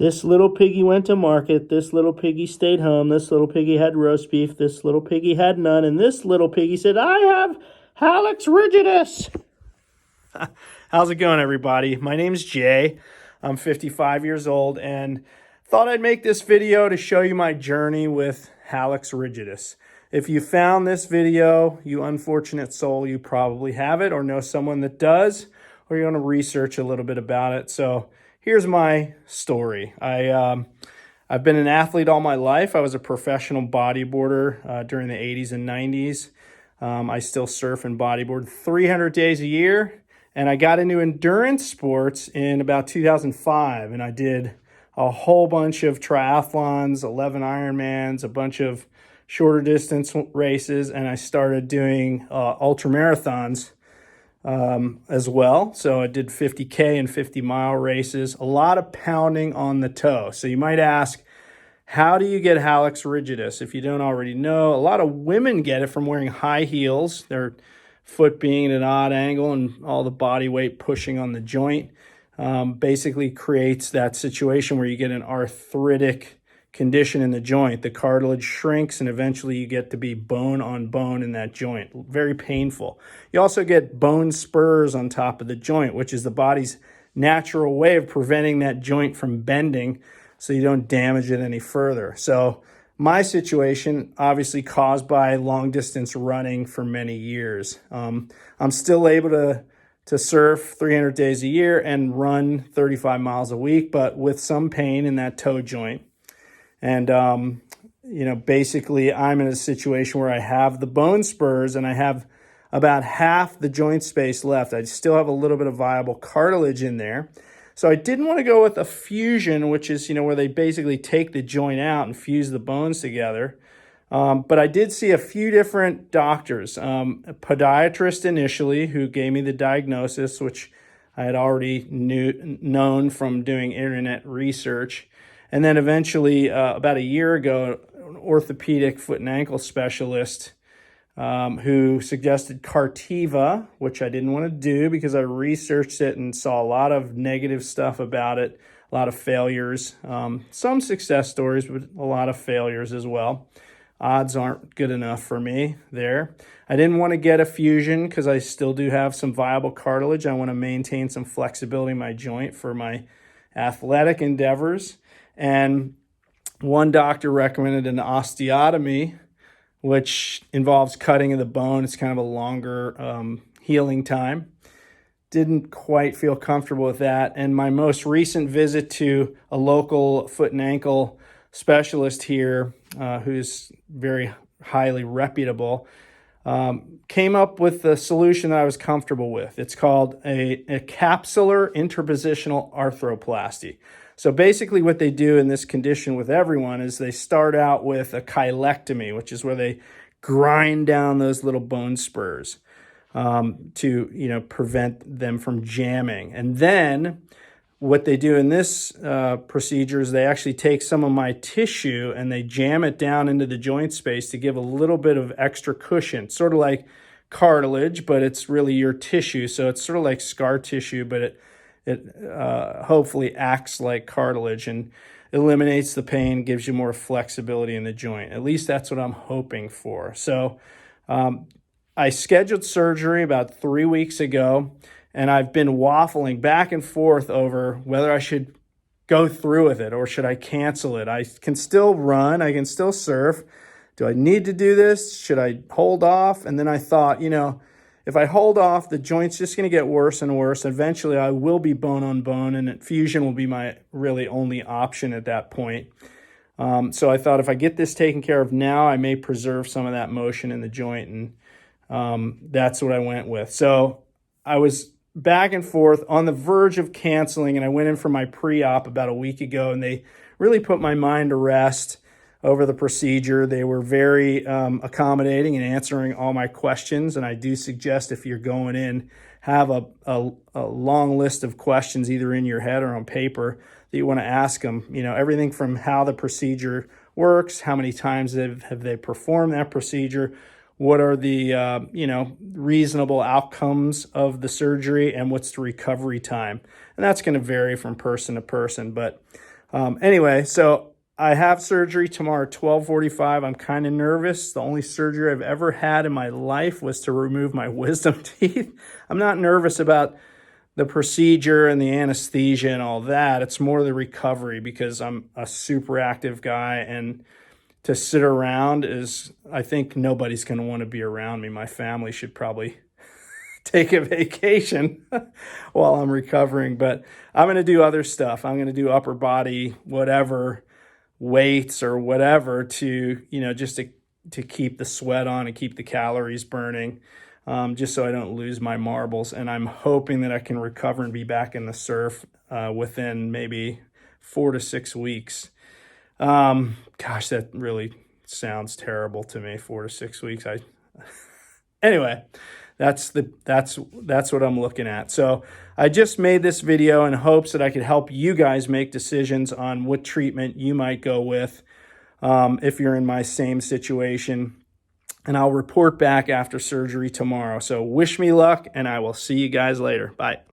This little piggy went to market. This little piggy stayed home. This little piggy had roast beef. This little piggy had none. And this little piggy said, I have Hallux Rigidus. How's it going, everybody? My name's Jay. I'm 55 years old and thought I'd make this video to show you my journey with Hallux Rigidus. If you found this video, you unfortunate soul, you probably have it or know someone that does, or you want to research a little bit about it. So here's my story. I've been an athlete all my life. I was a professional bodyboarder during the 80s and 90s. I still surf and bodyboard 300 days a year. And I got into endurance sports in about 2005. And I did a whole bunch of triathlons, 11 Ironmans, a bunch of shorter distance races. And I started doing ultra marathons as well. So I did 50K and 50-mile races, a lot of pounding on the toe. So you might ask, how do you get Hallux Rigidus? If you don't already know, a lot of women get it from wearing high heels, their foot being at an odd angle and all the body weight pushing on the joint. Basically creates that situation where you get an arthritic condition in the joint. The cartilage shrinks and eventually you get to be bone on bone in that joint. Very painful. You also get bone spurs on top of the joint, which is the body's natural way of preventing that joint from bending so you don't damage it any further. So my situation, obviously caused by long distance running for many years. I'm still able to surf 300 days a year and run 35 miles a week, but with some pain in that toe joint. And, basically I'm in a situation where I have the bone spurs and I have about half the joint space left. I still have a little bit of viable cartilage in there. So I didn't want to go with a fusion, which is, where they basically take the joint out and fuse the bones together. But I did see a few different doctors, a podiatrist initially who gave me the diagnosis, which I had already known from doing internet research. And then eventually, about a year ago, an orthopedic foot and ankle specialist who suggested Cartiva, which I didn't want to do because I researched it and saw a lot of negative stuff about it, a lot of failures, some success stories, but a lot of failures as well. Odds aren't good enough for me there. I didn't want to get a fusion because I still do have some viable cartilage. I want to maintain some flexibility in my joint for my athletic endeavors. And one doctor recommended an osteotomy, which involves cutting of the bone. It's kind of a longer healing time. Didn't quite feel comfortable with that. And my most recent visit to a local foot and ankle specialist here, who's very highly reputable, came up with the solution that I was comfortable with. It's called a capsular interpositional arthroplasty. So basically what they do in this condition with everyone is they start out with a chylectomy, which is where they grind down those little bone spurs to prevent them from jamming. And then what they do in this procedure is they actually take some of my tissue and they jam it down into the joint space to give a little bit of extra cushion, sort of like cartilage, but it's really your tissue. So it's sort of like scar tissue, but it hopefully acts like cartilage and eliminates the pain, gives you more flexibility in the joint. At least that's what I'm hoping for. So I scheduled surgery about 3 weeks ago, and I've been waffling back and forth over whether I should go through with it or should I cancel it. I can still run, I can still surf. Do I need to do this? Should I hold off? And then I thought, if I hold off, the joint's just going to get worse and worse. Eventually, I will be bone on bone, and fusion will be my really only option at that point. So I thought if I get this taken care of now, I may preserve some of that motion in the joint, and that's what I went with. So I was back and forth on the verge of canceling, and I went in for my pre-op about a week ago, and they really put my mind to rest over the procedure. They were very accommodating and answering all my questions. And I do suggest if you're going in, have a long list of questions either in your head or on paper that you want to ask them. Everything from how the procedure works, how many times have they performed that procedure, what are the reasonable outcomes of the surgery, and what's the recovery time. And that's going to vary from person to person. But Anyway, so I have surgery tomorrow at 12:45. I'm kind of nervous. The only surgery I've ever had in my life was to remove my wisdom teeth. I'm not nervous about the procedure and the anesthesia and all that. It's more the recovery because I'm a super active guy, and to sit around is, I think nobody's going to want to be around me. My family should probably take a vacation while I'm recovering, but I'm going to do other stuff. I'm going to do upper body, whatever, weights or whatever to, just to keep the sweat on and keep the calories burning, just so I don't lose my marbles. And I'm hoping that I can recover and be back in the surf within maybe 4 to 6 weeks. Gosh, that really sounds terrible to me. 4 to 6 weeks. Anyway, that's what I'm looking at. So I just made this video in hopes that I could help you guys make decisions on what treatment you might go with if you're in my same situation. And I'll report back after surgery tomorrow. So wish me luck, and I will see you guys later. Bye.